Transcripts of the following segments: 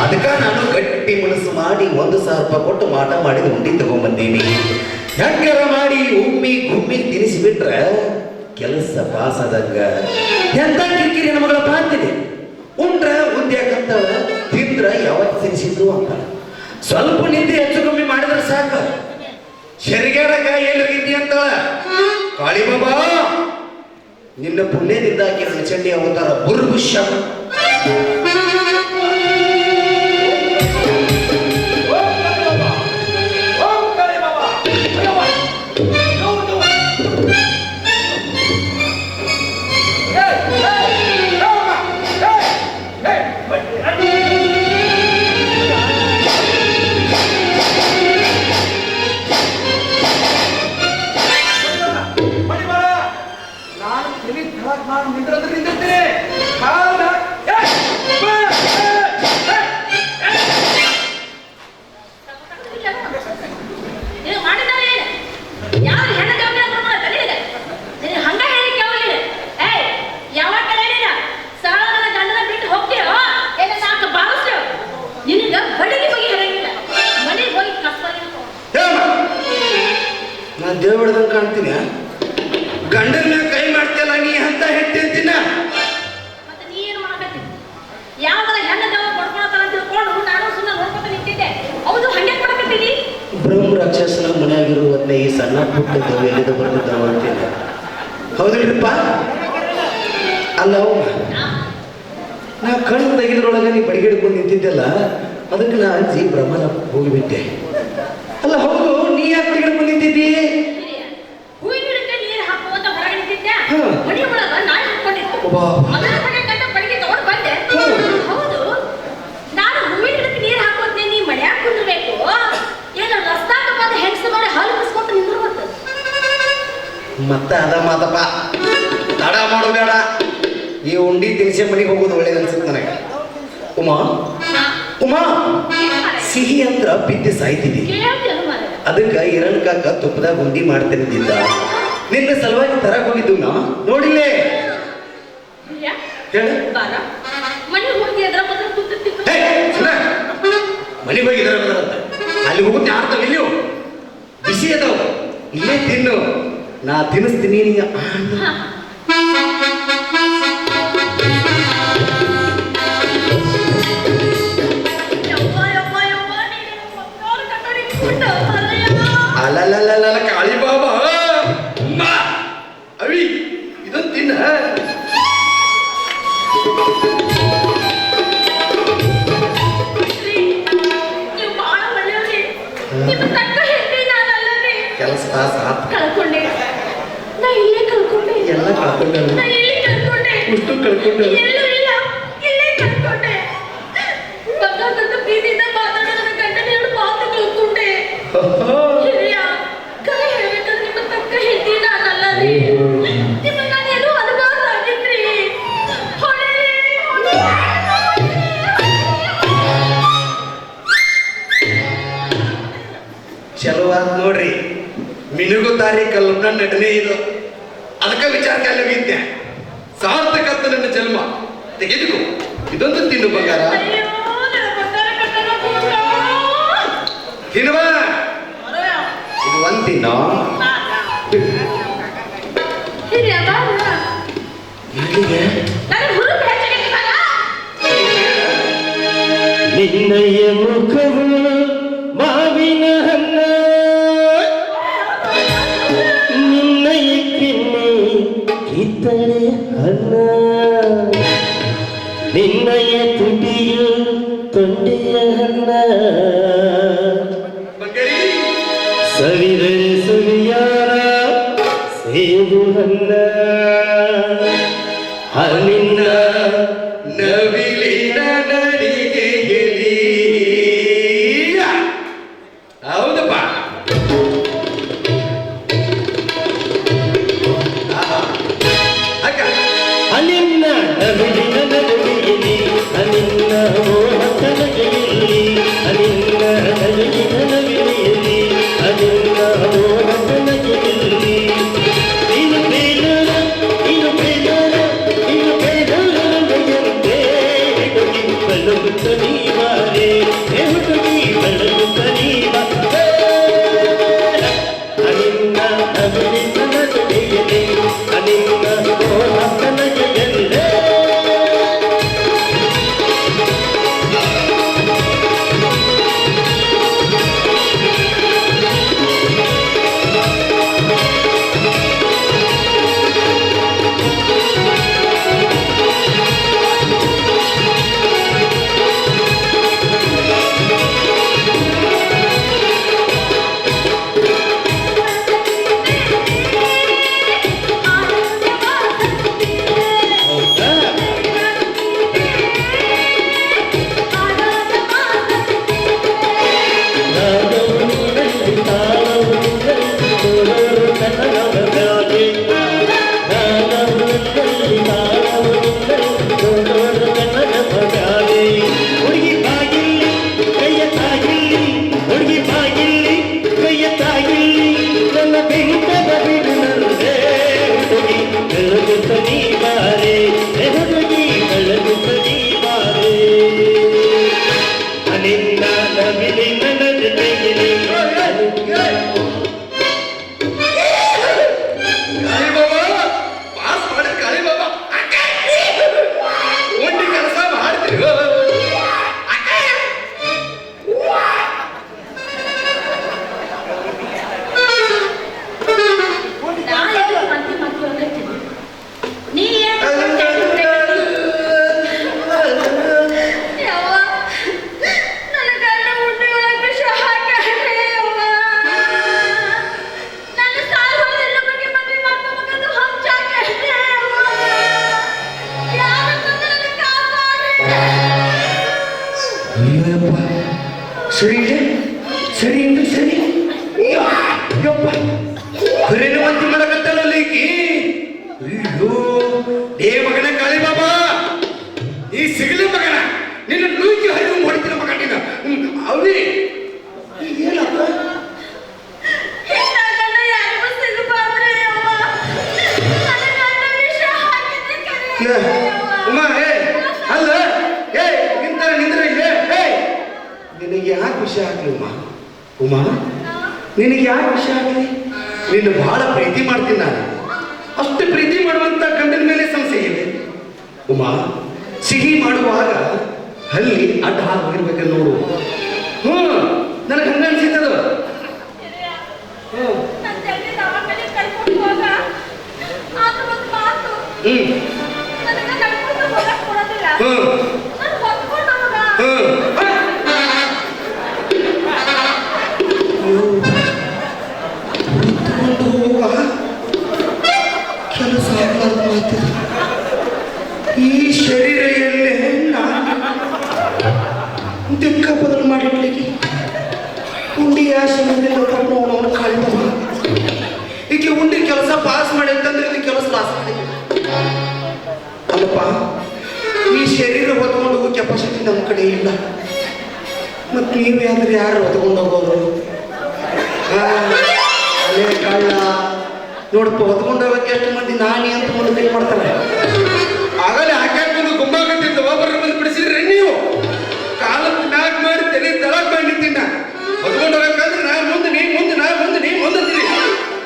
ಅದಕ್ಕೆ ನಾನು ಗಟ್ಟಿ ಮನಸ್ಸು ಮಾಡಿ 1,000 ರೂಪಾಯಿ ಕೊಟ್ಟು ಮಾಟ ಮಾಡಿದ ಉಂಡಿ ತಗೊಂಡ್ಬಂದೀನಿ. ಹೆಂಗಾರ ಮಾಡಿ ಉಮ್ಮಿ ಗುಮ್ಮಿ ತಿನ್ನಿಸಿಬಿಟ್ರೆ ಕೆಲಸ ಪಾಸ್ ಆದಂಗ. ಎಂತ ಕಿರಿಕಿರಿ ನಮಗಳಪ್ಪ ಅಂತೀನಿ. ಉಂಡ್ರ ಉಂದ್ಯಾಕಂತ ತಿಂದ್ರ ಯಾವತ್ತು ತಿನ್ಸಿದ್ರು ಅಂತ ಸ್ವಲ್ಪ ನಿಂದೆ ಹೆಚ್ಚು ಕಮ್ಮಿ ಮಾಡಿದ್ರೆ ಸಾಕು. ಶರಿಗಾಡಕ ಎಲ್ಲಿದ್ದಿ ಅಂತ ಕಾಳಿ ಬಾಬಾ ನಿನ್ನ ಪುಣ್ಯದಿಂದ ನನ್ನ ಚಂಡಿ ಅವತಾರ ಬುರ್ಭುಷ. ನಾನು ದೇವಡ್ದಂಗೆ ಕಾಣ್ತೀನಿ. ಗಂಡನ ಮ್ಯಾಗ ಕೈ ಮಾಡ್ತಿಯಲ್ಲ ನೀ ಅಂತ ಹೇಳ್ತಿರ್ತೀನ. ಮತ್ತೆ ನೀ ಏನು ಮಾಡಕತ್ತಿ? ಯಾವ್ದರ ಹೆಣ್ಣ ದೇವ ಕೊಡ್ಕೊಳತಾರ ಅಂತ ತಿಳ್ಕೊಂಡು ನಾನು ಸುಮ್ಮನೆ ನೋಡ್ಕೊತ ನಿಂತಿದ್ದೆ. ಹೌದು ಹಂಗೆ ಮಾಡಕತ್ತೀನಿ. ಬ್ರಹ್ಮ ರಾಕ್ಷಸನ ಮನೆಯಾಗಿರುವಂತೆ ಈ ಸಣ್ಣ ಪುಟ್ಟ ದೇವ ಎಲ್ಲಿಂದ ಬರ್ತಿದ್ದಾವ ಅಂತೀನಿ. ಹೌದಿಲ್ರಿಪ್ಪ? ಅಲ್ಲ ನಾ ಕಣ್ಣು ತೆಗೆದ್ರೊಳಗೆ ನೀ ಬಡಿಗಿಡ್ಕೊಂಡು ನಿಂತಿದ್ದೆಲ್ಲ ಅದಕ್ಕೆ ನಾ ಅಂಜಿ ಬ್ರಹ್ಮನ ಹೋಗಿಬಿಟ್ಟೆ. ಅಲ್ಲ ಹೌದು ನೀ ಯಾಕೆ ಬಡಿಗಿಡ್ಕೊಂಡು ನಿಂತಿದ್ದಿ? ಹೂವಿನ ಗಿಡಕ್ಕೆ ನೀರು ಹಾಕುವಂತ ಹೊರಗೆ ನಿಂತಿದ್ದೆ. ಮನೆ ಒಳಗ ನಾಯಿ ಹಾಕೊಂಡಿತ್ತು. ಅದರ ಕಡೆ ಕಂಡ ಬಡಿಗೆ ತಗೊಂಡು ಬಂದೆ. ಹೌದು ನಾನು ಹೂವಿನ ಗಿಡಕ್ಕೆ ನೀರು ಹಾಕೋದ್ನೆ ನೀ ಮನ್ಯಾಗ ಕುಂದಿರ್ಬೇಕು. ಏನು ರಸ್ತಾಗ ಬಂದ ಹೆಂಗಸ ಮಾಡಿ ಹಾಲು ಬಿಸ್ಕೊಟ್ಟು ನಿಂದಿರ್ಬೇಕು. ಮತ್ತೆ ಅದ ಮಾತಪ್ಪ ತಡ ಮಾಡೋಬೇಡ. ಈ ಉಂಡಿ ತಿನಿಸಿ ಮನೆಗೆ ಹೋಗೋದು ಒಳ್ಳೇದು ಅನ್ಸುತ್ತೆ ನನಗೆ. ಉಮಾ ಉಮಾ ಸಿಹಿ ಅಂದ್ರ ಬಿದ್ದು ಸಾಯ್ತಿದ್ದಿ. ಅದಕ್ಕೆ ಕಾಕ ತುಪ್ಪದಾಗ ಉಂಡಿ ಮಾಡ್ತಿದ್ದಿದ್ದ. ನಿನ್ನ ಸಲುವಾಗಿ ತರಕ್ ಹೋಗಿದ್ದು ನಾ ನೋಡಿಲ್ಲೇ ಮನೆಗೆ ಹೋಗಿ ಹೋಗಿದಾರಂತ ಅಲ್ಲಿ ಹೋಗುತ್ತೆ ಯಾರ್ತಾವ ಇಲ್ಲಿ ಬಿಸಿ ಅದಾವ ಇಲ್ಲೇ ತಿನ್ನು. ನಾ ತಿನ್ನಿಸ್ತೀನಿ ನೀ. ಅಲ್ಲಲ್ಲ ಕಾಳಿ ಬಾಬಾ ಅವಿ ಇದನ್ನು ತಿನ್ನ. ಕೆಲಸ ಕಳ್ಕೊಂಡೆ ನಾ ಇಲ್ಲೇ ಕಳ್ಕೊಂಡೆ. ಎಲ್ಲ ಕಳ್ಕೊಂಡೆ. ನಾ ಎಲ್ಲಿ ಕಳ್ಕೊಂಡೆ? ಉಷ್ಟು ಕಳ್ಕೊಂಡೆ. ಎಲ್ಲೂ ಇಲ್ಲ ಇಲ್ಲೇ ಕಳ್ಕೊಂಡೆ. ಬಂಗಾರದ ಪ್ರೀತಿಯಿಂದ ಮಾತಾಡೋ ನನ್ನ ಗಂಡನ 2 ಮಾತು ಕಳ್ಕೊಂಡೆ. ಹಿರಿಯ ಕರೆ ಹೇಳ್ಬೇಕಂದ್ರೆ ನಿಮ್ಮ ತಕ್ಕ ಹೆಂಡತಿ ನಾನಲ್ಲ ರೀ. ನಿಮ್ಮ ನಾನು ಏನೋ ಅನುಭವ ಆಗಿದ್ರಿ. ಚಲೋ ಆದ್ ನೋಡ್ರಿ. ಮಿನುಗು ತಾರೀಕಲ್ಲ ನನ್ನ ನಟನೆ ಇದು. ಅದಕ್ಕೆ ವಿಚಾರಕ್ಕೆ ಅಲ್ಲಿ ಹೋಗಿದ್ದೆ. ಸಾರ್ಥಕತ್ತ ನನ್ನ ಜನ್ಮ ತೆಗೆದುಕೋ. ಇದೊಂದು ತಿನ್ನು ಬಂಗಾರ. ತಿನ್ನುವ ಇದು ಒಂದು ತಿನ್ನೋ. ನಿನ್ನಯ ಮುಖವು ಮಾವಿನ ಹಣ್ಣ, ನಿನ್ನಯ ಕಿನ್ನೆ ಕಿತ್ತಳೆ ಹಣ್ಣ, ನಿನ್ನಯ ತುಟಿಯು ತೊಂಡೆಯ ಹಣ್ಣ, ಸವಿದರೆ ಸುವಿಯಾರ ಸೇಬು ಹಣ್ಣ, ನಿನ್ನ ನವಿಲಿನ ನಡಿಗೆಯಲ್ಲಿ. ಹೌದಪ್ಪ. ನಿನ್ನ ನವಿಲಿನ ನಡಿಗೆಯಲ್ಲಿ, ನಿನ್ನ ಮೋಹಕನಗೆಯಲ್ಲಿ, ನಿನ್ನ ಅಯ್ಯಪ್ಪ ಸರಿ ಇದೆ ಸರಿ ಅಂದ್ರೆ ಸರಿ ಯಪ್ಪ ಬರೇನು ಮಂತಿ ಮಾಡಕತ್ತಲ್ಲ ಈಕಿ ಅಯ್ಯೋ ಏ ಮಗನ ಕಾಳಿ ಬಾಬಾ ಈ ಸಿಗಲಿ ಮಗನ ನಿನ್ನ ನೂಕಿ ಹರಿವು ಹೊಡಿತಿನ ಮಗ ನೀನು ಅವನಿ ಏನಪ್ಪ ಉಮಾ ಏ ಅಲ್ಲ ಏ ನಿಂತರ ನಿಂದ್ರೆ ಏ ನಿನಗೆ ಯಾಕೆ ವಿಷಯ ಆಗ್ಲಿ ಉಮಾ ನಿನಗೆ ಯಾಕೆ ವಿಷಯ ಆಗಲಿ ನೀನು ಬಹಳ ಪ್ರೀತಿ ಮಾಡ್ತೀನಿ ನಾನು ಅಷ್ಟು ಪ್ರೀತಿ ಮಾಡುವಂತ ಗಂಡನ ಮೇಲೆ ಸಂಶಯ ಇದೆ ಉಮಾ ಸಿಹಿ ಮಾಡುವಾಗ ಹಲ್ಲಿ ಅಡ್ಡ ಹೋಗಿರ್ಬೇಕ ನೋಡು ನನಗೆ ಹಂಗ ಅನ್ಸಿತ್ತದ ಕೆಲಸ ಈ ಶರೀರ ಎಲ್ಲೇ ದಿಕ್ಕ ಬದಲು ಮಾಡಿಡ್ಲಿಕ್ಕೆ ಉಂಡಿ ಆಶೆ ಕಾಳಿದವ ಈಕೆ ಉಂಡಿ ಕೆಲಸ ಪಾಸ್ ಮಾಡಿ ಅಂತಂದ್ರೆ ಇದು ಕೆಲಸ ಲಾಸ್ ಮಾಡಿ ಅಲ್ಲಪ್ಪ ಈ ಶರೀರ ಹೊತ್ಕೊಂಡು ಹೋಗೋ ಕೆಪಾಸಿಟಿ ನಮ್ಮ ಕಡೆ ಇಲ್ಲ ಮತ್ತು ನೀವೇ ಅಂದ್ರೆ ಯಾರು ಹೊತ್ಕೊಂಡು ಹೋಗೋರು ಅಲ್ಲೇ ಕಳ್ಳ ನೋಡಪ್ಪ ಹೊತ್ಕೊಂಡು ಹೋಗಕ್ಕೆ ಎಷ್ಟು ಮಂದಿ ನಾನಿ ಅಂತ ಮುಂದೆ ಕೈ ಮಾಡ್ತಾರೆ ಆಗಲೇ ಹಾಕ್ಯಾಕೊಂಡು ಗುಂಬಾಗಟ್ಟಿದ್ದ ಒಬ್ಬರ ಬಂದು ಬಿಡಿಸಿದ್ರಿ ನೀವು ಕಾಲಕ್ಕೆ ಮ್ಯಾಗ್ ಮಾಡಿ ತಲೆ ತಳಕ್ ಮಾಡಿ ನಿಂತಿನ ಹೊತ್ಕೊಂಡು ಹೋಗಕ್ಕಾದ್ರೆ ನಾ ಮುಂದೆ ನೀ ಮುಂದೆ ನಾ ಮುಂದೆ ನೀ ಮುಂದಂತೀರಿ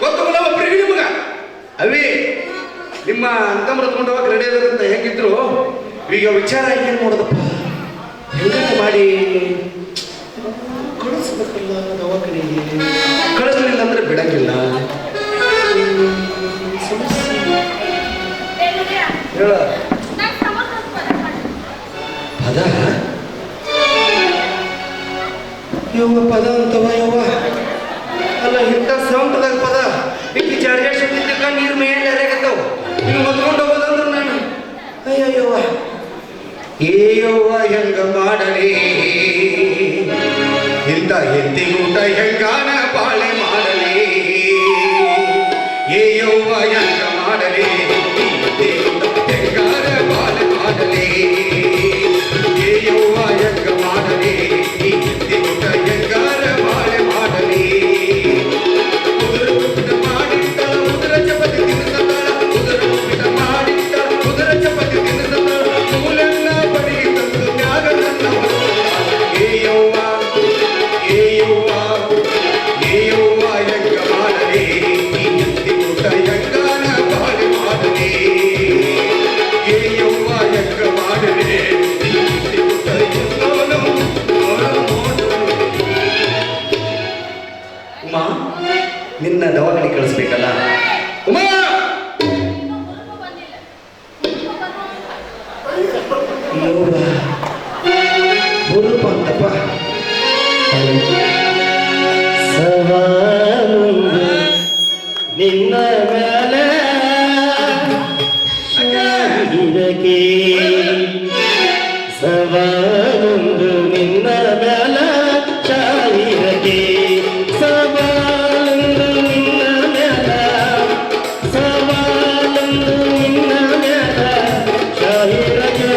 ಗೊತ್ತವಲ್ಲ ಒಬ್ಬರಿಗೆ ನಿಮಗ ಅವೇ ನಿಮ್ಮ ಅಂತಮ್ರ ಹೊತ್ಕೊಂಡು ಹೋಗಕ್ಕೆ ರೆಡಿ ಅದಂತ ಹೆಂಗಿದ್ರು ಈಗ ವಿಚಾರ ಏನು ಮಾಡೋದಪ್ಪ ಹೆಂಗಂತ ಮಾಡಿ ಕಳಿಸ್ಬೇಕಲ್ಲ ದವಾಖಾನೆಗೆ ಕಳಿಸ್ಲಿಲ್ಲ ಅಂದ್ರೆ ಬಿಡಂಗಿಲ್ಲ ಹೇಳ ಪದ ಯವ್ವ ಪದ ಅಂತವ ಯವ್ವ ಅಲ್ಲ ಇಂಥ ಸೌಂಟದಾಗ ಪದ ಈಕಿ ಜಾರ್ಜಾಡ್ ಶಕ್ತಿದ್ದಕ್ಕ ನೀರು ಮೇಲೆ ಅರೆಗತ್ತವ ನೀವು ಹೊತ್ಕೊಂಡು ಹೋಗೋದಂದ್ರೆ ನಾನು ಅಯ್ಯವ್ವ ಏಯವ್ವ ಹೆಂಗ ಮಾಡಲಿ ಇಂಥ ಎತ್ತಿಗೂಟ ಹೆಂಗಾನ ಬಾಳೆ ಮಾಡಲಿ ಏಯವ್ವ ಹೆಂಗ ಮಾಡಲಿ ಹೆಂಗಾರ ಬಾಳೆ ಮಾಡಲಿ ಏಯವ್ವ ಹೆಂಗ ಮಾಡಲಿ ಎತ್ತಿಗೂಟ ಹೆಂಗಾರ ಬಾಳೆ ಮಾಡಲಿ ಉದುರ ಉಪ್ಪಿಟ ಮಾಡಿಟ್ಟಳ ಉದುರ ಚಪತಿ ತಿನ್ನಿಸತಾಳ ಉದುರ ಉಪ್ಪಿಟ ಮಾಡಿಟ್ಟಳ ಉದುರ ಚಪತಿ ತಿನ್ನಿಸತಾಳ ಮೂಲೆಲ್ಲ ಬಡಿ ತಂದು ತ್ಯಾಗ ನನ್ನ ಏಯವ್ವ ಏಯವ್ವ ಏಯವ್ವ ಹೆಂಗ ಮಾಡಲಿ ಎತ್ತಿಗೂಟ ಹೆಂಗಾರ ಬಾಳೆ ಮಾಡಲಿ ಏಯವ್ವ ಹೆಂಗ ಮಾಡಲಿ ಎತ್ತಿಗೂಟ ಹೆಂಗಾರ ಉಮಾ ನಿನ್ನ ದವಾಖಾನೆ ಕಳಿಸ್ಬೇಕಲ್ಲ ಉಮಾ ಬುರುಪ ಅಂತಪ್ಪ ಸವಾಲೊಂದು ನಿನ್ನ ಮೇಲೆ ಶಾಹಿರಕ್ಕೆ ಸವಾಲೊಂದು ನಿನ್ನ ಮೇಲೆ ಶಾಹಿರಕ್ಕೆ ಸವಾಲೊಂದು ನಿನ್ನ ಮೇಲೆ ಸವಾಲೊಂದು ನಿನ್ನ ಮೇಲೆ ಶಾಹಿರಕ್ಕೆ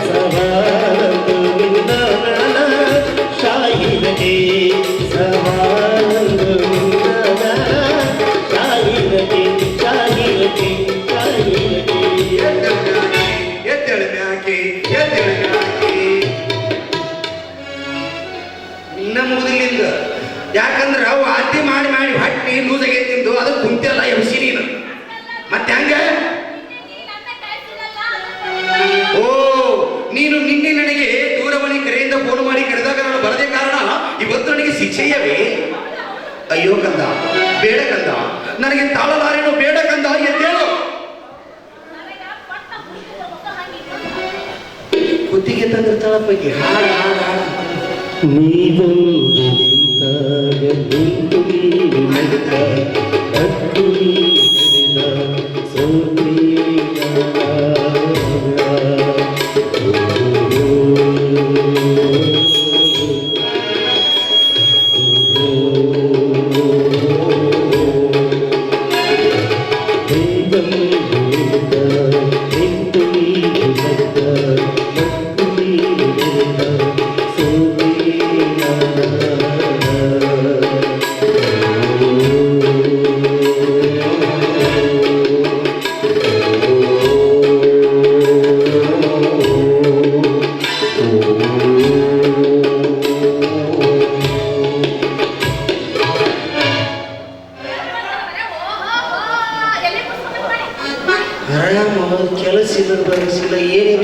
ಸವಾಲೊಂದು ನಿನ್ನ ಮೇಲೆ ಶಾಹಿರಕ್ಕೆ ಸವಾಲೊಂದು ನಿನ್ನ ಮೇಲೆ ಶಾಹಿರಕ್ಕೆ ಶಾಹಿರಕ್ಕೆ ಶಾಹಿರಕ್ಕೆ ಎದ್ದೇಳು ಮ್ಯಾಕೆ ಎದ್ದೇಳು ಮ್ಯಾಕೆ ಇನ್ನ ಮುಗಿದಿಲ್ಲಿಂದ ಯಾಕಂದ್ರೆ ಅವು ಆದ್ಯ ಮಾಡಿ ಮಾಡಿ ಹೊಟ್ಟಿ ಲೂಸ್ ಆಗೈತಿ ತಿಂದು ಅದು ಕುಂತೆಲ್ಲ ಎಬ್ಸಿ ನೀನು ಮತ್ತೆ ಹಂಗ ಓ ನೀನು ನಿನ್ನೆ ನನಗೆ ದೂರವಾಣಿ ಕರೆಯಿಂದ ಫೋನ್ ಮಾಡಿ ಕರೆದಾಗ ನಾನು ಬರದೇ ಕಾರಣ ಇವತ್ತು ನನಗೆ ಶಿಕ್ಷೆಯವೇ ಅಯ್ಯೋ ಕಂದ ಬೇಡ ಕಂದ ನನಗೆ ತಾಳಲಾರೇನು ಬೇಡ ಕಂದ ಎದ್ದೇಳು ಕುತ್ತಿಗೆ ತಂದಿರ್ತಾಳ ಪೈಕಿ ಹಾಡು ಹಾಡು ಹಾಡು ನೀವೊಂದು ನಿಂತಾಗ ನಿಂತು ನೀನು ನಡೆದ ಅಡ್ಡು ನೀನು ನಡೆದ ಸೋತ್ರೀಗ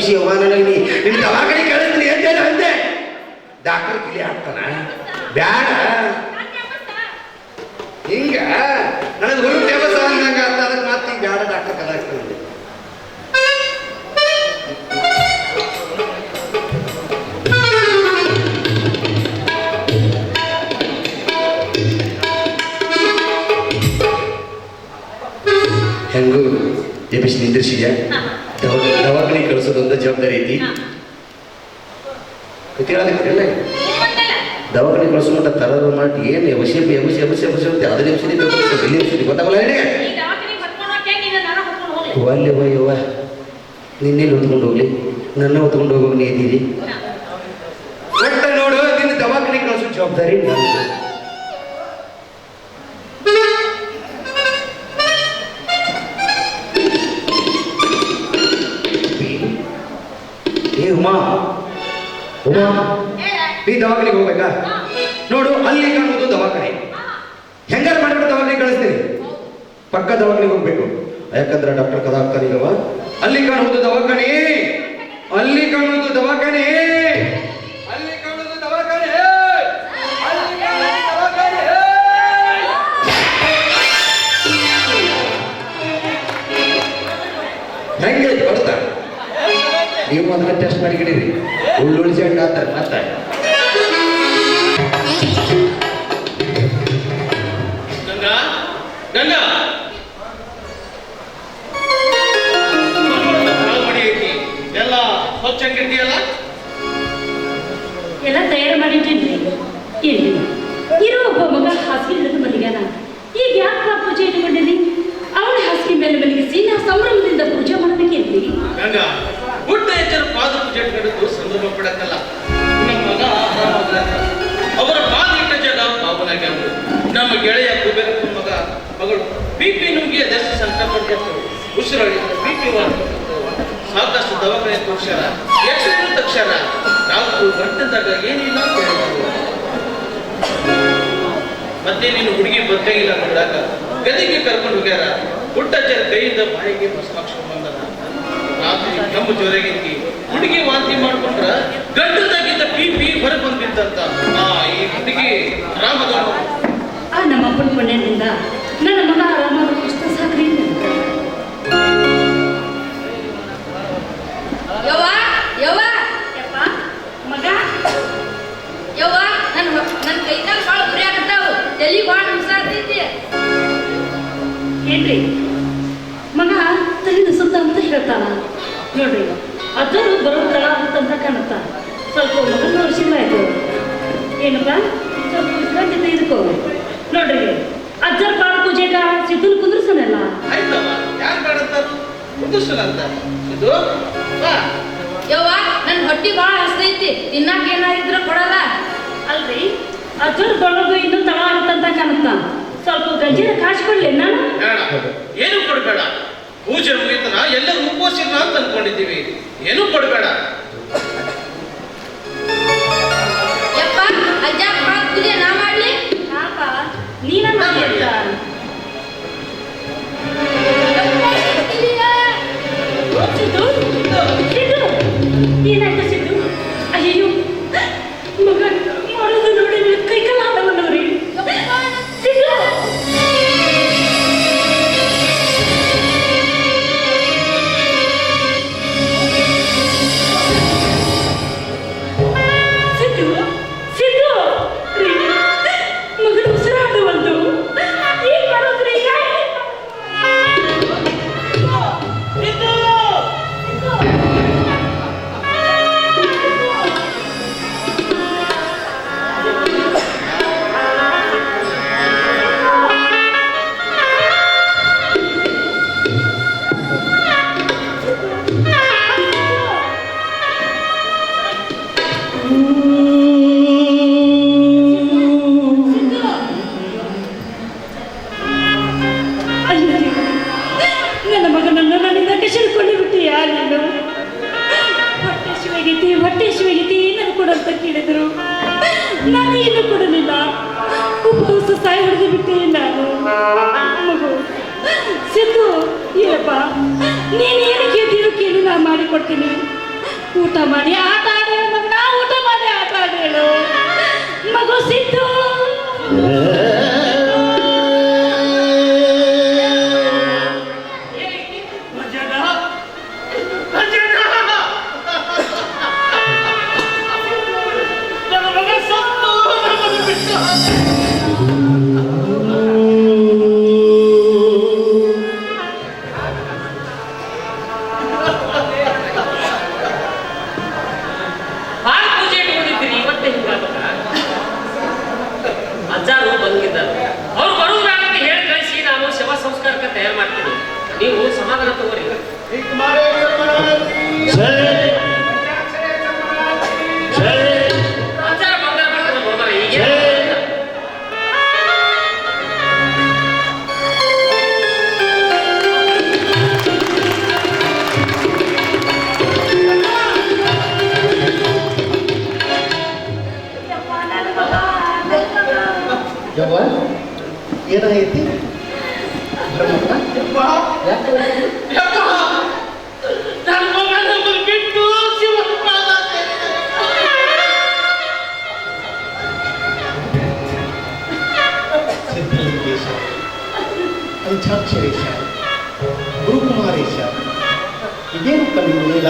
ಶಿವ ನನಗೆ ನಿನ್ನ ದವಾಖಾನೆ ಕಳಿಸ್ತೀನಿ ಅಂತೇಳಿ ಅಂದೆ. ಡಾಕ್ಟರ್ ಕಿಲಿ ಹಾಕ್ತಾನ ಬ್ಯಾಡ ಹಿಂಗ ನನಗೆ ಹುರು ದೇವಸ ಅಂದಂಗ ಅಂತ ಅದಕ್ಕೆ ಮಾತು ಈಗ ಬ್ಯಾಡ ಡಾಕ್ಟರ್ ಕಲಾಗ್ತಾನೆ. ಹೆಂಗೂ ಎಬಿಸಿ ನಿಂದಿರ್ಸಿದ್ಯಾ ದವಾಖಾನೆ ಕಳಿಸೋದೊಂದು ಜವಾಬ್ದಾರಿ ಐತಿ. ಗೊತ್ತಿಲ್ಲ ದವಾಖಾನೆ ಕಳಿಸೋಣ ತರದ ಮಾಡಿ ಏನು ಎಬಸಿ ಎಬಸಿ ಎಬಸಿ ಎಬಸಿ ಅಂತ ಅದ್ರ ಎಬ್ಸಿ ಎಲ್ಲಿ ಎಬ್ಸಿ ಗೊತ್ತಾಗಲ್ಲ ನಿನಗೆ. ಒಲ್ಲೆ ಯವ್ವ ನಿನ್ನೆಲ್ಲಿ ಹೊತ್ಕೊಂಡು ಹೋಗ್ಲಿ ನನ್ನ ಹೊತ್ಕೊಂಡು ಹೋಗೋಗಿ ನೀ ಇದ್ದೀರಿ. ಒಟ್ಟ ನೋಡು ನಿನ್ನ ದವಾಖಾನೆ ಕಳಿಸೋ ಜವಾಬ್ದಾರಿ ನಂದು. ಉಮಾ ಉಮಾ ನೀ ದವಾಖಾನೆಗೆ ಹೋಗ್ಬೇಕಾ? ನೋಡು ಅಲ್ಲಿ ಕಾಣುವುದು ದವಾಖಾನೆ. ಹೆಂಗಾರ ಮಾಡ್ಬಿಟ್ಟು ದವಾಖಾನೆ ಕಳಿಸ್ತೀನಿ. ಪಕ್ಕ ದವಾಖಾನೆಗೆ ಹೋಗ್ಬೇಕು. ಯಾಕಂದ್ರೆ ಡಾಕ್ಟರ್ ಕದ ಆಗ್ತಾನೆ ಈಗವ. ಅಲ್ಲಿ ಕಾಣುವುದು ದವಾಖಾನೆ, ಅಲ್ಲಿ ಕಾಣುವುದು ದವಾಖಾನೆ, ಅಲ್ಲಿ ಕಾಣುವುದು ದವಾಖಾನೆ, ಅಲ್ಲಿ ಕಾಣುವುದು ದವಾಖಾನೆ. ಹೆಂಗೆ ಬರುತ್ತಾ ನೀವು ಅದನ್ನ ಟೆಸ್ಟ್ ಮಾಡಿಕಿಡಿರಿ. ಉಳ್ಳುಳಿಸಿ ಹಣ್ಣು ಆತಾರೆ ಮತ್ತೆ ಗಂಗಾ ಗಂಗಾ ಐತಿ ಎಲ್ಲ ಸ್ವಚ್ಛಂಗಿರ್ತೀಯಲ್ಲ ಎಲ್ಲ ತಯಾರು ಮಾಡಿಟ್ಟಿದ್ರಿ. ಇರ್ಲಿ ಇರೋ ಒಬ್ಬ ಮಗ ಹಾಸಿಗೆ ಹಿಡಿದು ಮಲಗ್ಯಾನ. ಈಗ ಯಾಕೆ ಪೂಜೆ ಇಟ್ಕೊಂಡಿರಿ? ಅವಳ ಹಾಸಿಗೆ ಮೇಲೆ ಮಲಗಿಸಿ ನಾವು ಸಂಭ್ರಮದಿಂದ ಪೂಜೆ ಮಾಡಬೇಕಿರ್ಲಿ. ಗಂಗಾ ಗುಡ್ಡ ಎಚ್ಚರ ಪಾದ ಪೂಜೆ ಇಟ್ಕೊಂಡಿದ್ದು ಸಂಭ್ರಮ ಪಡಕ್ಕಲ್ಲ. ನಮ್ಮ ಮಗ ಅವರ ಪಾದ ಇಟ್ಟ ಜಾಗ ಪಾವನಾಗ್ಯಾವ. ನಮ್ಮ ಗೆಳೆಯ ಕುಬೇರ ಮಗಳು ಬಿಪಿ ನುಗ್ಗಿ ಅದೆಷ್ಟು ಸಂಕಟ ಪಡ್ತಿರ್ತಾರೆ. ಉಸಿರಾಡಿದ್ರೆ ಬಿಪಿ ಸಾಕಷ್ಟು ದವಾಖಾನೆ ತೋರ್ಸ್ಯಾರ, ಎಕ್ಸ್ರೇ ತಕ್ಷಣ ಡಾಕ್ಟ್ರು ಗಂಟದಾಗ ಏನಿಲ್ಲ ಅಂತ ಹೇಳಿದ್ರು. ಮತ್ತೆ ನೀನು ಹುಡುಗಿ ಬದುಕಾಗಿಲ್ಲ ನೋಡಾಕ ಗದಿಗೆ ಕರ್ಕೊಂಡು ಹೋಗ್ಯಾರ. ಪುಟ್ಟಜ್ಜರ ಕೈಯಿಂದ ಬಾಯಿಗೆ ಮಸಾಕ್ಷ ಬಂದದ. ರಾತ್ರಿ ಕೆಮ್ಮು ಜೋರಾಗೈತಿ. ಹುಡುಗಿ ವಾಂತಿ ಮಾಡ್ಕೊಂಡ್ರ ಗಂಟದಾಗಿದ್ದ ಬಿಪಿ ಹೊರಗೆ ಬಂದಿದ್ದಂತ. ಈ ಹುಡುಗಿ ಆರಾಮದ ಆ ನಮ್ಮ ಅಪ್ಪನ ಪುಣ್ಯದಿಂದ ನನ್ನ ಮಗ ಆರಾಮಾಗ ಇಷ್ಟ ಸಾಕ್ರಿ. ಯವ್ವ ಯವ್ವ ಯಪ್ಪ ಮಗ ಯವ್ವ ನನ್ನ ಕೈಕಾಲು ಭಾಳ ಉರಿ ಆಗತ್ತಾವು. ತಲೆ ಭಾಳ ಹುಸಾಡ್ತೈತಿ. ಏನ್ರಿ ಮಗ ತಲೆ ಸುತ್ತ ಅಂತ ಹೇಳ್ತಾನ ನೋಡ್ರಿ. ಅದನ್ನು ಬರೋ ತಳ ಅಂತಂತ ಕಾಣುತ್ತ. ಸ್ವಲ್ಪ ಮಗನ ವರ್ಷಗಳಾಯ್ತು. ಏನಪ್ಪ ಸ್ವಲ್ಪ ವಿಶ್ರಾಂತಿ ತೆಗೆದುಕೋ. ನೋಡ್ರಿ ಅಜ್ಜರ ಪಾದ ಪೂಜೆಗ ಸಿದ್ಧನ ಕುಂದ್ರಸನಲ್ಲ. ಆಯ್ತಮ್ಮ ಯಾರು ಕಾಣುತ್ತ ಕುಂದಿಸಲ್ಲ ಅಂತ ಇದು ಯವ್ವ ನನ್ನ ಹೊಟ್ಟಿ ಭಾಳ ಹಸ್ತೈತಿ. ತಿನ್ನಾಕ ಏನಾಗಿದ್ರು ಕೊಡಲ್ಲ ಅಲ್ರಿ. ಅಜ್ಜರ ಬರೋದು ಇನ್ನೂ ತಳ ಆಗುತ್ತಂತ ಕಾಣುತ್ತ. ಸ್ವಲ್ಪ ಗಂಜಿನ ಕಾಸು ಕೊಡ್ಲಿ ನಾನು. ಏನು ಕೊಡಬೇಡ. ಪೂಜೆ ಮುಗಿತನ ಎಲ್ಲರೂ ಉಪವಾಸಿನ ಅಂತ ಅನ್ಕೊಂಡಿದ್ದೀವಿ. ಏನೂ ಕೊಡಬೇಡ. ಯಪ್ಪ ಅಜ್ಜ ಪಾದ ಪೂಜೆ ನಾ ಮಾಡ್ಲಿ? ಪಾಪ ನೀನ ಮಾಡಿ ಅಂತ. ಸಿದ್ದು ಸಿದ್ದು ಏನಾಯ್ತು ಸಿದ್ದು? ಅಯ್ಯೋ ಮಗ ಮಾಡೋದು ನೋಡಿ ಕೈ ಕಾಲ ಹಾಕಲ್ಲವ್ರಿ. ಸಿದ್ದು ಸಿದ್ದು ಸಿದ್ದು ಮಗನ ಉಸಿರಾಟವಲ್ದು. ಏನ್ ಮಾಡೋದ್ರಿ ಈಗ? ನನ್ನ ಮಗನನ್ನು ನನ್ನಿಂದ ಕಸಿದುಕೊಂಡು ಬಿಟ್ಟಿಯಾ ನೀನು? ಹೊಟ್ಟೆ ಶಿವಗೀತಿ ಏನಾದ್ರು ಕೊಡಂತ ಕೇಳಿದ್ರು. ನಾನು ಏನು ಕೊಡಲಿಲ್ಲ. ಉಪವಾಸ ಸಾಯಿ ಹೊಡೆದು ಬಿಟ್ಟೆ ನಾನು. ಮಗು ಸಿದ್ದು ಏನಪ್ಪ ನೀನು ಏನು ಕೇಳ್ತೀರೋ ಕೇಳಿ ನಾನು ಮಾಡಿಕೊಡ್ತೀನಿ. ಊಟ ಮಾಡಿ ಆಟ ಆಡೇಳು ಮಗನ, ಊಟ ಮಾಡಿ ಆಟ ಆಡೇಳು ಮಗು ಸಿದ್ದು. ಅಜ್ಜಾರು ಬಂದಿದ್ದಾರೆ. ಅವ್ರು ಬರುವುದಾಗಂತ ಹೇಳಿ ಕಳಿಸಿ ನಾನು ಶವ ಸಂಸ್ಕಾರಕ್ಕೆ ತಯಾರು ಮಾಡ್ತೀನಿ. ನೀವು ಸಮಾಧಾನ ತಗೋರಿ. ಅಜ್ಜಾರ ಬಂಗಾರ ಮಾಡ್ತಾರೆ ಬರ್ತಾರೆ. ಈಗ ಯವ್ವ ಏನಾಗೈತಿ? ಸಿದ್ಧಲಿಂಗೇಶ, ಪಂಚಾಕ್ಷರೇಶ, ಗುರುಕುಮಾರೇಶ, ಇದೇನಪ್ಪ ನಿಮ್ಮ ಲೀಲ?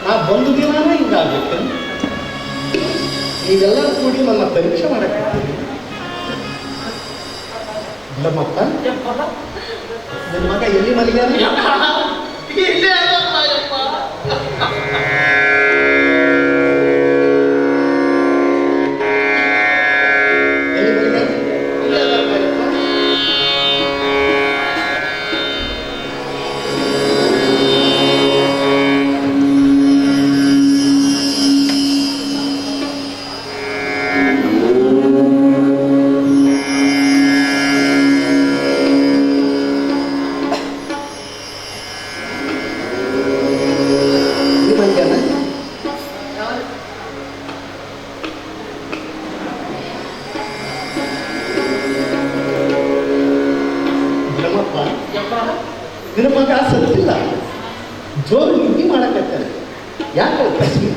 ನಾ ಬಂದು ದಿನಾನ ಹಿಂಗಾಗಬೇಕು. ನೀವೆಲ್ಲರೂ ಕೂಡಿ ನನ್ನ ಪರೀಕ್ಷೆ ಮಾಡಕ್ಕಿರ್ತೀರಿ. ನಮ್ಮಪ್ಪ ನನ್ನ ಮಗ ಎಲ್ಲಿ ಮಲಗ್ಯಾನ? ಎಲ್ಲಿ ಮಲಗ್ಯಾನ? ನಿನ್ನ ಮಗ ಸತ್ತಿಲ್ಲ, ಜೋರು ನಿದ್ದೆ ಮಾಡಕತ್ತಾನೆ. ಯಾಕೆ ಕಸಿ?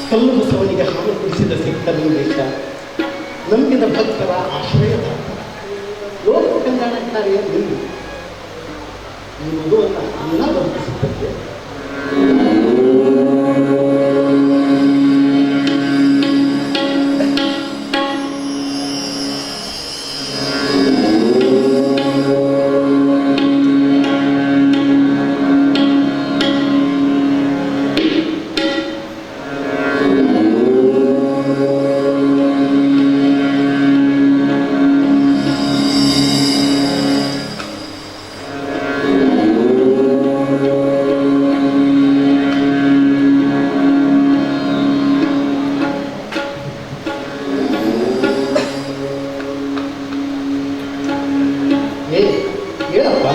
ಕಲ್ಲು ಬಸವನಿಗೆ ಹಾಲು ಕುಡಿಸಿದ ಸಿದ್ಧಲಿಂಗೇಶ ನಂಬಿದ ಭಕ್ತರ ಆಶ್ರಯದ ಲೋಕ ಕಲ್ಯಾಣಕಾರಿಯ ನಿಂದು ಈ ಮಗುವನ್ನು ಅನ್ನ ಬದುಕಿಸಿದ್ದಕ್ಕೆ ಏನಪ್ಪ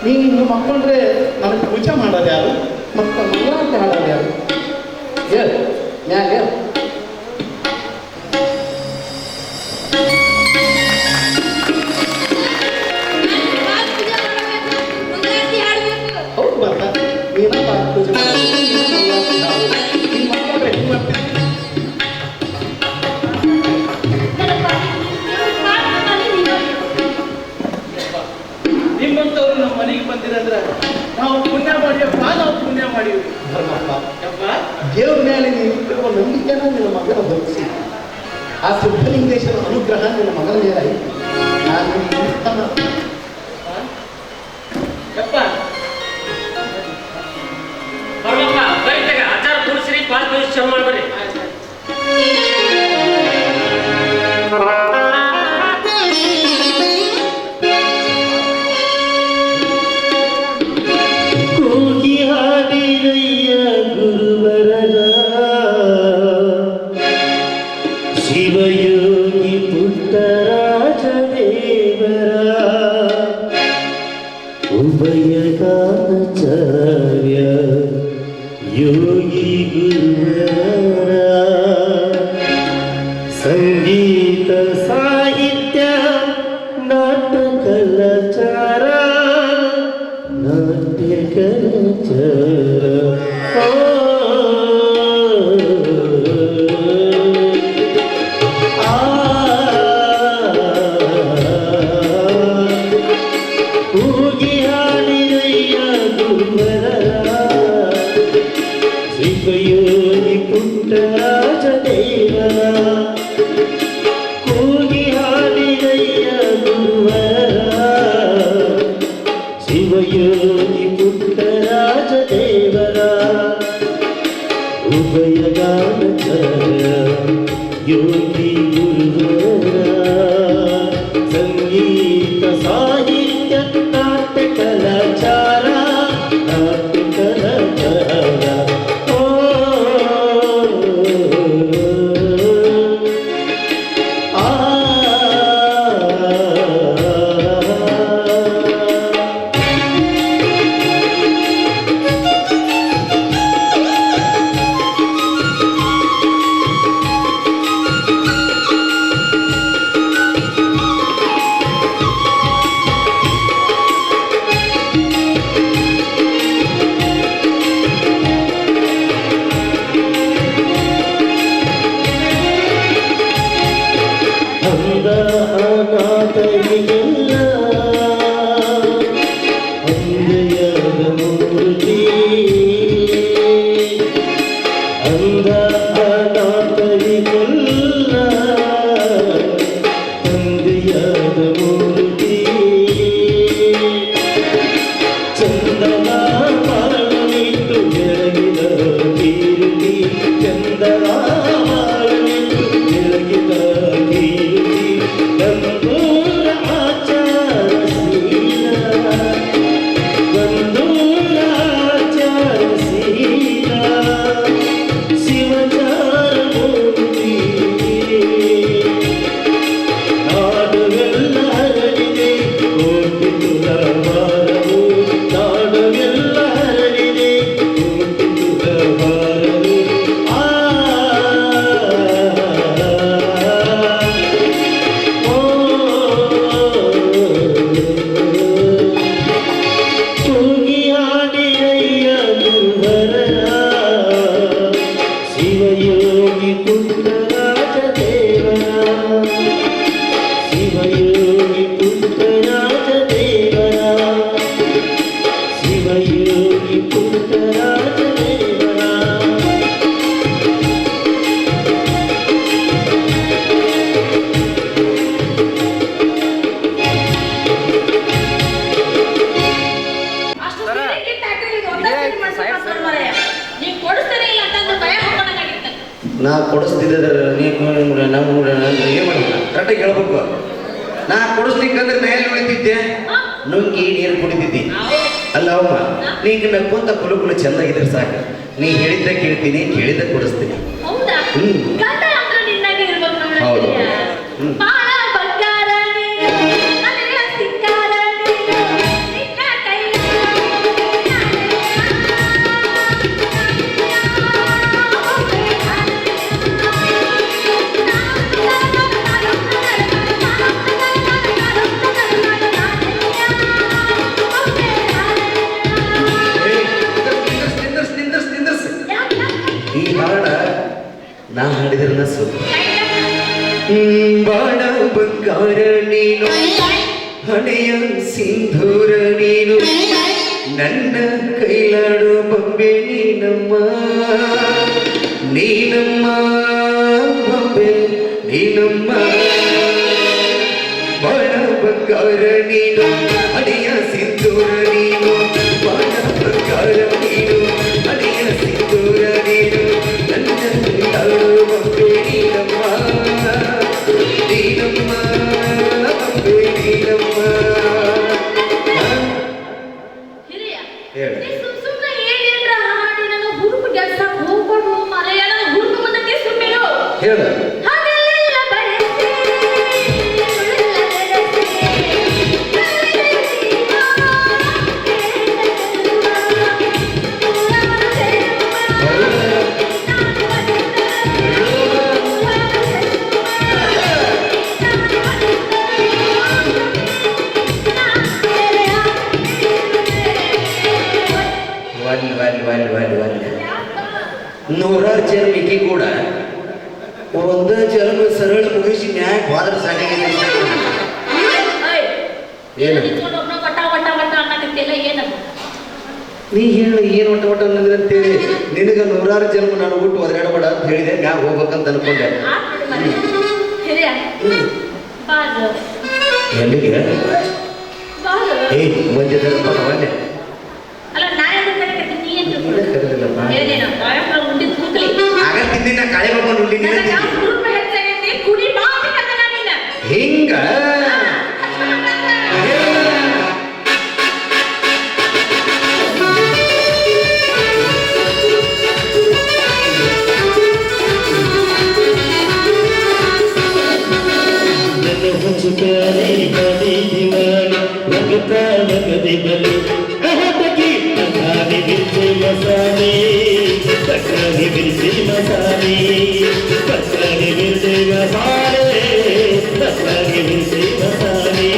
ನೀನು ಇನ್ನು ಮಕ್ಕಳ್ರೆ ನನಗೆ ಪೂಜೆ ಮಾಡೋದು ಯಾರು ಮತ್ತು ಮಂಗಳಾರತಿ ಹಾಡೋದು ಯಾರು? ಹೇಳು ಮ್ಯಾಗ ಹೇಳು. ಹೌದು ಬರ್ತಾ ಏನಪ್ಪ ಪೂಜೆ ನಿಮ್ಮ ಮಕ್ಕಳ್ರೆ ಹೆಂಗೆ ಮಾಡ್ತೀನಿ? ನಿಮ್ಮಂತವ್ರು ನಮ್ಮ ಮನೆಗೆ ಬಂದಿರಂದ್ರೆ ನಾವು ಪುಣ್ಯ ಮಾಡಿಯಪ್ಪ, ನಾವು ಪುಣ್ಯ ಮಾಡಿವಿ. ಧರ್ಮಪ್ಪ ಯಪ್ಪ ದೇವ್ರ ಮೇಲೆ ನೀನು ಇಟ್ಟಿರುವ ನಂಬಿಕೆನ ನಿನ್ನ ಮಗನ ಬದುಕಿಸಿ ಆ ಸಿದ್ಧಲಿಂಗೇಶ್ವರ ಅನುಗ್ರಹ ನಿನ್ನ ಮಗನ ಮೇಲೆ ಐತಿ. ನಾನು ಇರ್ತಾನ ಯಪ್ಪ ಬರಲಪ್ಪ ಬರೀತಾಗ ಅಜ್ಜಾರು ಕೂರಿಸ್ರಿ, ಪಾಲ್ ಪೊಸಿಷನ್ ಮಾಡ್ಬೇಡಿ. ಶಿವಯೋಗಿ ಪುಟ್ಟರಾಜ ದೇವರ ಉಭಯಕಾಚಾರ್ಯ ಯೋಗಿ ಗುರುವರ ಸಂಗೀತ ಸಾಹಿತ್ಯ ನಾಟಕ ಕಲಾಚಾರ ನಾಟ್ಯ ಕಲಾಚಾರ ಕೂಗಿ ಹಾಡಿರಯ್ಯ ಗುರುವರ ಶಿವಯೋಗಿ ಪುಟ್ಟರಾಜ ದೇವರ ಕೂಗಿ ಹಾಡಿರಯ್ಯ ಗುರುವರ ಶಿವಯೋಗಿ ಪುಟ್ಟರಾಜ ದೇವರ ಉಭಯ ಗಾನಚಾರ ಯೋಗಿ ಗುರುವರ ಸಂಗೀತ ಸಾಹಿತ್ಯ ನಾಟ್ಯ ಕಲಾಚಾರ ನಾಟ್ಯ ಕಲಾಚಾರ ಅಂದ ಅನಾಥರಿಗೆಲ್ಲ ಅಂದೆಯದ ಮೂರ್ತಿ ಅಂದ ಅನಾಥರಿಗೆಲ್ಲ ಅಂದೆಯದ ಮೂರ್ತಿ ಚಂದನ ಮಾಡಲಿಟ್ಟು ಬೆಳಗಿದ ಕೀರ್ತಿ ಚಂದನ ಮಾಡಲಿಟ್ಟು ಬೆಳಗಿದ ಕೀರ್ತಿ ಬಂದೂರ ಆಚಾರಶೀಲ ಬಂದೂರ ಆಚಾರಶೀಲ ಶಿವಚಾರ ಮೂರ್ತಿ ನಾಡುವೆಲ್ಲ ಹರಡಿದೆ ಕೋಟಿ ತುಲಾಭಾರವು ನಾಡುವೆಲ್ಲ ಹರಡಿದೆ ಕೋಟಿ ತುಲಾಭಾರವು ಕೂಗಿ ಹಾಡಿರಯ್ಯ ಗುರುವರ ಶಿವಯೋಗಿ ಪುಟ್ಟರಾಜ ದೇವರ ಶಿವಯೋಗಿ ಪುಟ್ಟರಾಜ ದೇವರ ಶಿವಯೋಗಿ ಪುಟ್ಟರಾಜ ದೇವರ ಅಷ್ಟು ಸೀರೆಕ್ಕಿಂತ ಹಾಕಿದ್ರೆ ಇದು ಒಂದೇ ಸೀರೆ ಮಾಡ್ಸ್ಕೊಂಡ್ ಮಾರಾಯ. ನೀನ್ ಕೊಡಿಸ್ತಾನೆ ಇಲ್ಲ ಅಂತಂದ್ರೆ ಭಯ ಹಾಕೊಂಡಂಗಾಗಿತ್ತು. ನಾ ಕೊಡಿಸ್ತಿದ್ದ ನೀನು ನಮ್ಮ ಏನು ಮಾಡಲ್ಲ ಕರೆಕ್ಟಾಗಿ ಹೇಳ್ಬೇಕು. ನಾ ಕೊಡಿಸ್ಲಿಕ್ಕಂದ್ರೆ ನಾ ಎಲ್ಲಿ ಉಳಿತಿದ್ದೆ ಹಾ? ನುಂಗಿ ನೀರು ಕುಡಿತಿದ್ದಿ ಅಲ್ಲ ಅಮ್ಮ. ನೀಗ ನಕ್ಕೊಂತ ಕುಲು ಚೆಂದಾಗಿದ್ರೆ ಸಾಕು. ನೀ ಹೇಳಿದ್ದ ಕೇಳ್ತೀನಿ ಕೇಳಿದ್ದ ಕೊಡಿಸ್ತೀನಿ. ಹೌದಾ? ಹ್ಮ್. ಗಂಡ ಅಂದ್ರೆ ನಿನ್ನಾಗೆ ಇರ್ಬೇಕು ನೋಡು. ಹೌದು. ಹ್ಮ್. ಬಾಳ ಬಂಗಾರ ನೀನು, ನನಗೆ ಸಿಂಗಾರ ನೀನು, ನಿನ್ನ ನಿಂದ್ರಸ್. ಈ ಹಾಡ ನಾ ಹಾಡಿದ್ರೆ ನಸು. ಬಾಳ ಬಂಗಾರ ನೀನು ಹಣೆಯ ಸಿಂಧೂರ ನೀನು ನನ್ನ ಕೈಲಾಡು ಬೊಂಬೆ ನೀನಮ್ಮ ನೀನಮ್ಮ ಬೊಂಬೆ ನೀನಮ್ಮ ಬಾಳ ಬಂಗಾರ ನೀನು ಹಣೆಯ ಸಿಂಧೂರ ನೀನು ಬಾಳ ಬಂಗಾರ ನೀನು ಹಣೆಯ ಸಿಂಧೂರ ನೀನು ನನ್ನ ಕೈಲಾಡು ಬೊಂಬೆ ನೀನಮ್ಮ ನೀನಮ್ಮ ಬೊಂಬೆ ನೀನಮ್ಮ. ಹಿರಿಯ, ಹೇಳು. ನೀ ಸುಮ್ನೆ ಏನೇನ್ರ ಹಾಡಿ ನನ್ನ ಹುಡುಗ ಗೆಲ್ಸಕ್ ಹೋಗ್ಕೊಂಡು ಮರೆಯ ನನ್ನ ಹುಡುಗ ಮುಂದಕ್ಕೆ ಸುಮ್ಮಿರು. ಹೇಳು. ಹಗಲೆಲ್ಲ ಬಯಸಿ, ಸುಳ್ಳೆಲ್ಲ ಬೆರೆಸಿ, ನೂರಾರು ಜನ ಈಕಿ ಕೂಡ ಒಂದ ಜನ್ಮ ಸರಳ ಮುಗಿಸಿ ನ್ಯಾಯ ಹೋದ್ರ ಸಾಕಾಗಿದೆ. ಏನು? ನೀ ಹೇಳು ಏನು ಒಟ್ಟ ಅಂತೇಳಿ ನಿನಗ ನೂರಾರು ಜನ್ಮ ನಾನು ಬಿಟ್ಟು ಒದರಾಡಬೇಡ ಅಂತ ಹೇಳಿದೆ. ಮ್ಯಾಗ ಹೋಗ್ಬೇಕಂತ ಅನ್ಕೊಂಡೆ. ಎಲ್ಲಿಗೆ? ಮುಂದೆ ಒಂದೆ ಆಗತ್ತಿದ್ದ ಕಾಳೆ ಮಾಡ್ಕೊಂಡು ಹಿಂಗ चुकारे बड़ी दीवानी लगता लगती बली की तकानी मिर्ची मसाले तकानी मिर्ची मसाले तकानी मिर्ची मसाले तकानी मिर्ची मसाले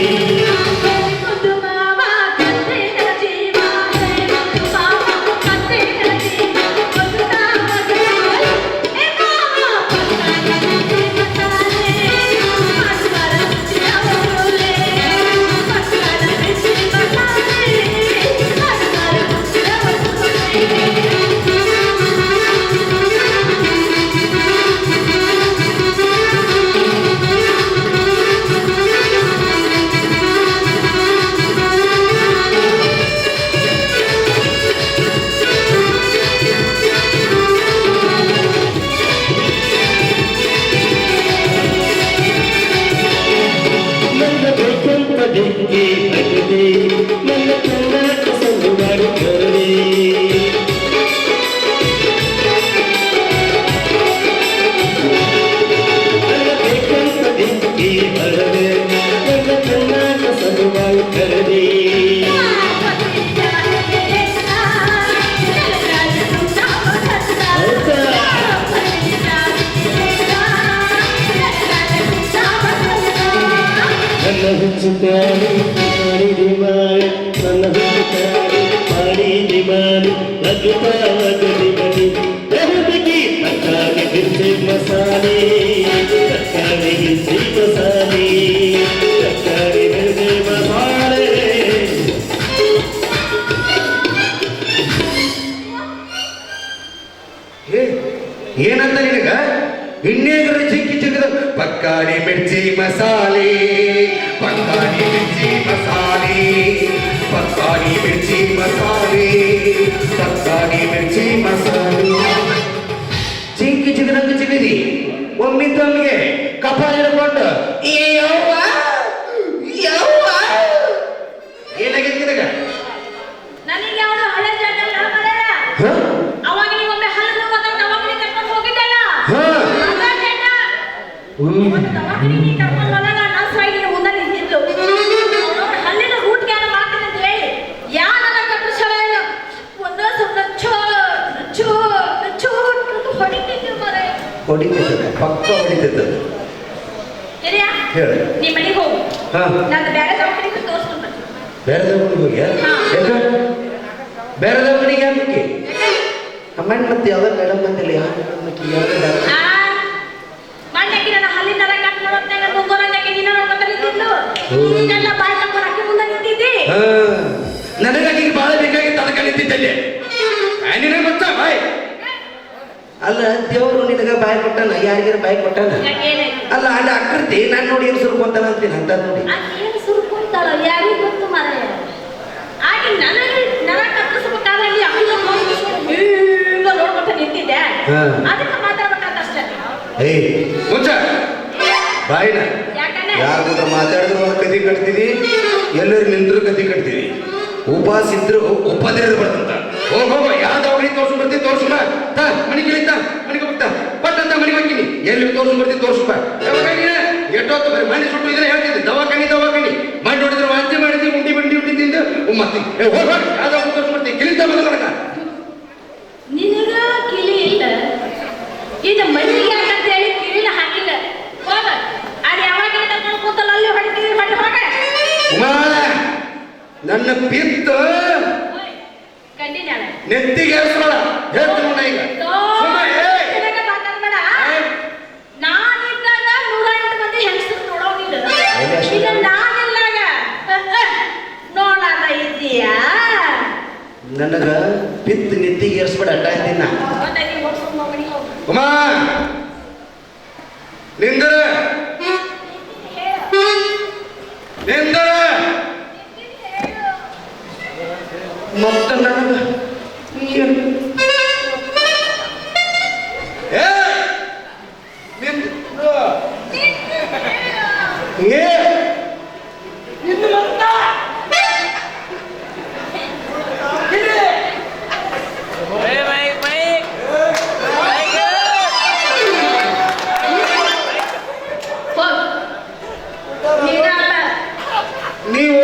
ಏನಂತ ನಿನಗ ಇನ್ನೇದ್ರ ಚಿಕ್ಕಿ ಚಿಕ್ಕದ ಪಕ್ಕಾಡಿ ಮಿರ್ಚಿ ಮಸಾಲೆ ಪಕ್ಕಾಡಿ ಮಿರ್ಚಿ ಮಸಾಲೆ ಪಕ್ಕಾಡಿ ಮಿರ್ಚಿ ಮಸಾಲೆ ಪಕ್ಕಾಡಿ ಮಿರ್ಚಿ ಮಸಾಲೆ ಚಿಕ್ಕಿ ಚಿಕ್ಕದಂಗ ಚಿಕ್ಕದಿ ಒಮ್ಮಿದ್ದೊಮ್ಮಿಗೆ ಕಪಾಲ ಹಿಡ್ಕೊಂಡು ಯವ್ವ ಯವ್ವ ಏನಾಗಿತ್ತು ನಿನಗ? ನನಗೆ ಯಾವುದು ಹಳೆ ಜಾಗಲ್ಲ ಮರೆಯ ಅವಾಗ ನೀವು ಒಮ್ಮೆ ಹಲ್ಲು ಹೋದಾಗ ದವಾಖಾನೆ ಕರ್ಕೊಂಡು ಹೋಗಿದ್ದಲ್ಲ ದವಾಖಾನೆ ಕರ್ಕೊಂಡು ಹೋದಾಗ ನರ್ಸಾಗಿ ಮುಂದೆ ನಿಂತಿದ್ದು ಹಲ್ಲಿನ ರೂಟ್ ಕ್ಯಾನ್ ಮಾಡ್ತೀನಿ ಅಂತ ಹೇಳಿ ಯಾ ನನ್ನ ಕಟ್ಟಿಸಲ ಒಂದ ಸ್ವಲ್ಪ ಹೊಡಿತಿದ್ದು ಮರೆ ಹೊಡಿತಿದ್ದ ಪಕ್ಕ ಹೊಡಿತಿದ್ದ. ಹೇಳಿ ನೀ ಮನೆಗೆ ಹೋಗು. ನಾನು ಬೇರೆ ದವಾಖಾನೆಗೆ ತೋರಿಸ್ಕೊಂಡು ಬರ್ತೀನಿ. ಬೇರೆ ದವಾಖಾನೆಗೆ ಹೋಗಿ ಬೇರೆ ದವಾಖಾನೆಗೆ ಯಾಕೆ ಅಮ್ಮಣ್ಣ ಮತ್ತೆ ಯಾವ್ದು ಮೇಡಮ್ ಬಂದಿಲ್ಲ ಮಣ್ಣಾಗಿ ನನ್ನ ಹಲ್ಲಿನ ಕಟ್ ನೋಡೋದ್ನಾಗ ಮುಂಗೋರಂಗಾಗಿ ನೀನು ನೋಡ್ಕೊಂತ ನಿಂತಿದ್ದು ನೀನೆಲ್ಲ ಬಾಯಿ ತಗೊಂಡು ಹಾಕಿ ಮುಂದೆ ನಿಂತಿದ್ದಿ. ನನಗಾಗಿ ಬಹಳ ಬೇಕಾಗಿತ್ತು ಅದಕ್ಕೆ ನಿಂತಿದ್ದಲ್ಲಿ ನಿನಗೆ ಗೊತ್ತಾ ಬಾಯ್ ಅಲ್ಲ ದೇವರು ನಿನಗ ಬಾಯಿ ಕೊಟ್ಟಾನ ಯಾರಿಗಾರ ಬಾಯಿ ಕೊಟ್ಟಾನ ಅಲ್ಲ ಅಲ್ಲಿ ಆಕೃತಿ ನಾನು ನೋಡಿ ಏನು ಸುರ್ಕೊಂತಾನ ಅಂತೀನಿ ಅಂತ ನೋಡಿ ಏನು ಸುರ್ಕೊಂತಾಳ ಯಾರಿಗೂ ಗೊತ್ತು ಮಾರಾಯ. ಆಗಿ ನನಗೆ ಕಪ್ಪಿಸ್ಬೇಕಾದ್ರೆ ನೀ ಅಲ್ಲಿಂದ ನೋಡ್ಕೊಂತ ನಿಂತಿದ್ದೆ ಅದಕ್ಕೆ ಮಾತಾಡ್ಬೇಕಂತ ಅಷ್ಟೇ. ಮುಂಚ ಬಾಯಿನ ಯಾರು ಕೂಡ ಮಾತಾಡಿದ್ರು ಒಂದು ಕದಿ ಕಟ್ತೀವಿ ಎಲ್ಲರೂ ನಿಂದ್ರು ಕದಿ ಕಟ್ತೀವಿ ಉಪವಾಸ ಇದ್ರು ಉಪದಿರ ಬರ್ತಂತ ಹೋಗ ಯಾವ್ದು ಅವ್ರಿಗೆ ತೋರ್ಸ್ಕೊಂಡ್ ಬರ್ತೀವಿ ತೋರ್ಸುಂಬ ಮನೆಗೆ ಇಳಿತ ಮನೆಗೆ ಹೋಗ್ತಾ ಪಟ್ಟಂತ ಮನೆಗೆ ಹೋಗ್ತೀನಿ ಎಲ್ಲಿ ತೋರ್ಸ್ಕೊಂಡ್ ಬರ್ತೀವಿ ತೋರ್ಸುಂಬ ಎಷ್ಟೊತ್ತು ಬರೀ ಮನೆ ಸುಟ್ಟು ಇದ್ರೆ ಹೇಳ್ತಿದ್ದೆ ದವಾಖಾನಿ ಮಾಡಿ ನೋಡಿದ್ರೆ ವಾಂತಿ ಮಾಡಿದ್ವಿ ಉಂಡಿ ತಿಂದು ಮತ್ತೆ ಹೋಗ ಯಾವ್ದು ತೋರ್ಸ್ಕೊಂಡ್ ಬರ್ತೀವಿ ಕಿಳಿತ ಬಂದ ನಿನಗ ಕಿಲಿ ಇಲ್ಲ ಇದು ಮಣ್ಣಿಗೆ ಅಂತ ಹೇಳಿ ಕಿಲಿನ ಹಾಕಿಲ್ಲ ಹೋಗ ಅದು ಯಾವಾಗ ಕರ್ಕೊಂಡು ಕೂತಲ್ಲ ಅಲ್ಲಿ ಹೊಡಿತೀವಿ ಹೊಡಿ ಹೋಗ ನನ್ನ ಪಿತ್ತ ಕಂಡಿನ ನೆತ್ತಿಗೆ ಏರ್ಸೋಳ ಹೇಳ್ತೀನಿ ಈಗ ಈಗ ನಾನಿಲ್ಲಾಗ ನೋಡಾದ ಇದೀಯಾ ನನಗ ಪಿತ್ ನಿತ್ತಿಗೆ ಏರ್ಸ್ಬೇಡ ಅಡ್ಡ ಇದ್ದೀನ ಮತ್ತೆ ನೀವು ಹೊಡ್ಸ್ಕೊಂಡ್ ಮನೆಗೆ ಹೋಗು ಉಮಾ ನಿಂದರ ನಿಂದರ ಮತ್ತೆ ನನಗ ಏನ್ ಏ ನಿಂದ ಏ ಇನ್ನು ಮತ್ತ ಹೋಗು ನೀನಲ್ಲ ನೀವು